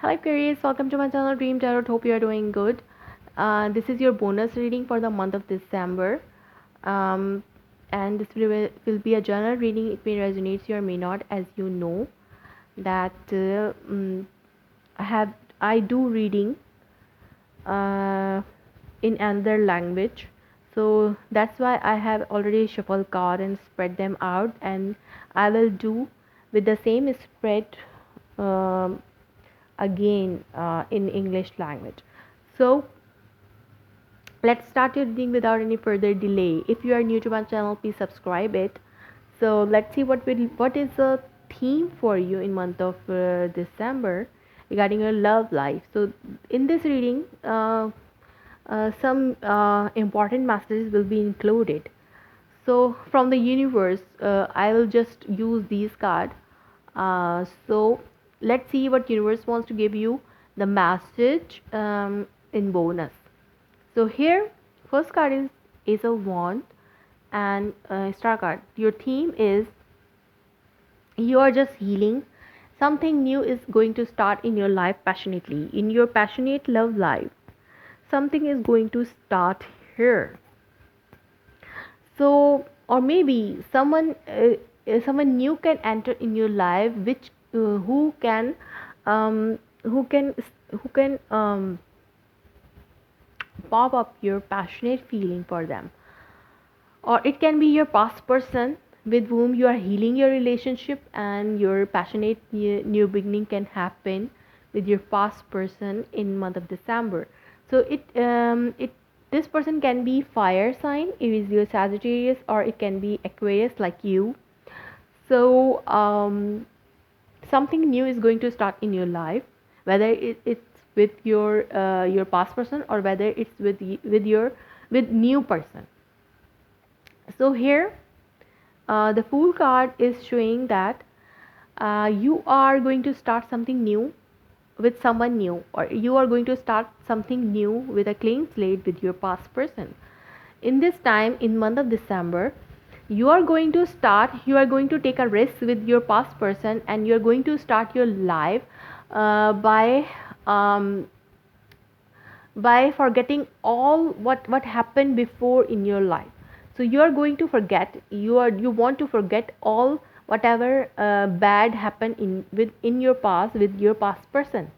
Hello Aquarius, welcome to my channel Dream Tarot. Hope you are doing good. This is your bonus reading for the month of December. Um, and this will be a general reading. It may resonate you or may not, as you know that I do reading uh, in another language. So that's why I have already shuffled card and spread them out, and I will do with the same spread um, again in English language. So let's start your reading without any further delay. If you are new to my channel, please subscribe it. So let's see what is the theme for you in month of December regarding your love life. So in this reading, some important messages will be included. So from the universe, I will just use these cards. So let's see what universe wants to give you the message in bonus. So here, first card is Ace of Wands and Star card. Your theme is you are just healing. Something new is going to start in your life passionately, in your passionate love life. Something is going to start here. So, or maybe someone new can enter in your life, which um, who can who can pop up your passionate feeling for them, or it can be your past person with whom you are healing your relationship, and your passionate new beginning can happen with your past person in month of December. So it this person can be fire sign, it is your Sagittarius, or it can be Aquarius like you. So something new is going to start in your life, whether it's with your past person, or whether it's with new person. So here the Fool card is showing that you are going to start something new with someone new, or you are going to start something new with a clean slate with your past person. In this time, in month of December, you are going to take a risk with your past person, and you are going to start your life um, by forgetting all what happened before in your life. So you are going to forget, you want to forget all whatever bad happened in your past with your past person.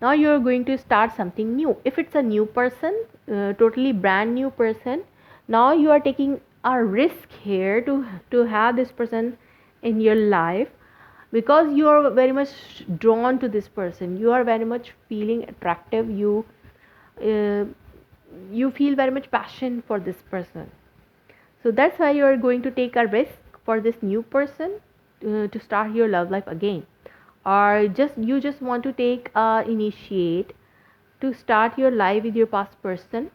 Now you are going to start something new. If it's a new person, totally brand new person, now you are taking a risk here to have this person in your life, because you are very much drawn to this person, you are very much feeling attractive, uh, you feel very much passion for this person. So that's why you are going to take a risk for this new person to start your love life again, or just want to take initiate to start your life with your past person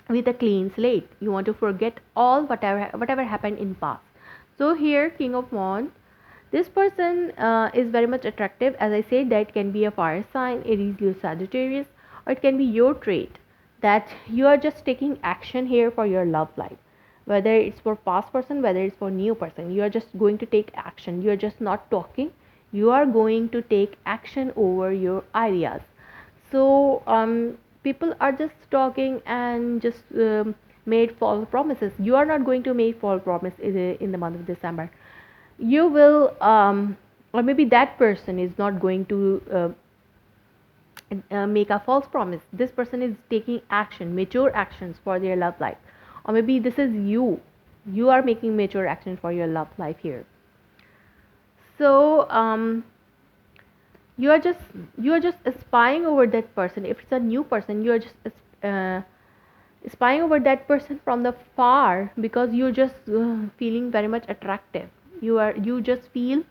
with a clean slate. You want to forget all whatever happened in past. So here, King of Wands, this person is very much attractive. As I said, that can be a fire sign, it is your Sagittarius, or it can be your trait that you are just taking action here for your love life. Whether it's for past person, whether it's for new person, you are just going to take action. You are just not talking. You are going to take action over your ideas. So people are just talking and just made false promises. You are not going to make false promise in the month of December. You will or maybe that person is not going to make a false promise. This person is taking action, mature actions for their love life. Or maybe this is you are making mature actions for your love life here. So you are just spying over that person. If it's a new person, you are just uh, spying over that person from the far, because you're just feeling very much attractive. You just feel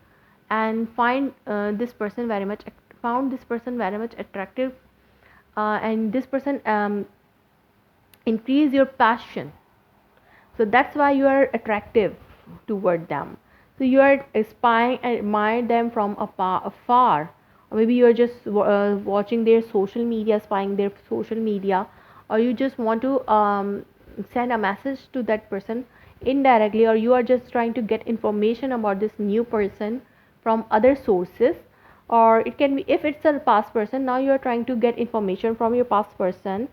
and find this person very much found this person very much attractive, and this person increase your passion. So that's why you are attractive toward them. So you are spying and admire them from afar, or maybe you are just watching their social media, spying their social media, or you just want to send a message to that person indirectly, or you are just trying to get information about this new person from other sources, Or it can be, if it's a past person, now you are trying to get information from your past person,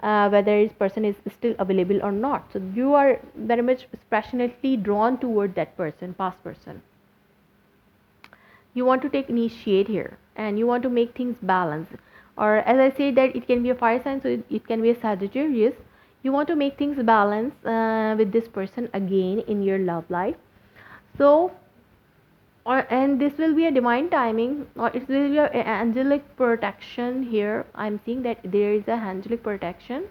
whether this person is still available or not. So you are very much passionately drawn toward that person, past person. You want to take initiate here, and you want to make things balanced. Or as I said, that it can be a fire sign, so it can be a Sagittarius. You want to make things balanced with this person again in your love life. So, and this will be a divine timing, or it will be an angelic protection here. I'm seeing that there is a angelic protection.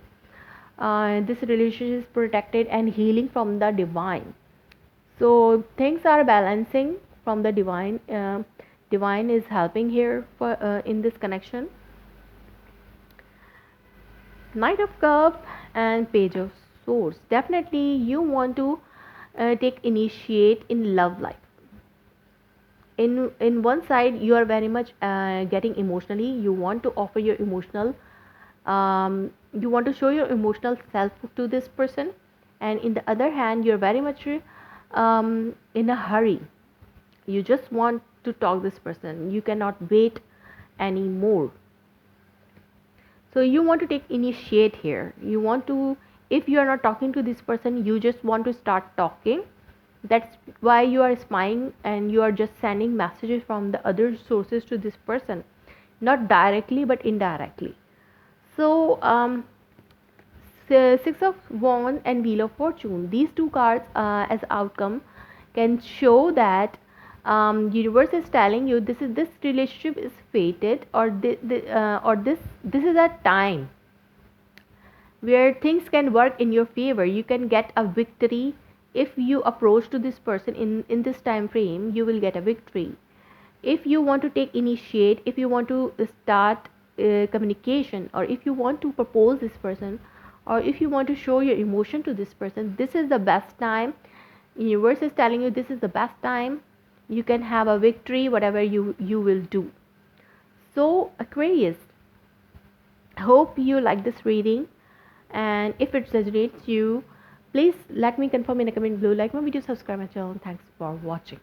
This relationship is protected and healing from the divine. So things are balancing from the divine. Divine is helping here for in this connection. Knight of Cups and Page of Swords. Definitely you want to take initiate in love life. In one side you are very much getting emotionally, you want to offer your emotional, you want to show your emotional self to this person, and in the other hand you're very much in a hurry. You just want to talk this person, you cannot wait anymore. So you want to take initiate here. You want to, if you are not talking to this person, you just want to start talking. That's why you are spying and you are just sending messages from the other sources to this person, not directly but indirectly. So Six of Wands and Wheel of Fortune, these two cards as outcome can show that universe is telling you this relationship is fated, or this is a time where things can work in your favor. You can get a victory if you approach to this person in this time frame. You will get a victory if you want to take initiate, if you want to start communication, or if you want to propose this person, or if you want to show your emotion to this person. This is the best time. Universe is telling you this is the best time. You can have a victory whatever you will do. So Aquarius, hope you like this reading, and if it resonates you, please let me confirm in a comment below. Like my video, subscribe my channel. Thanks for watching.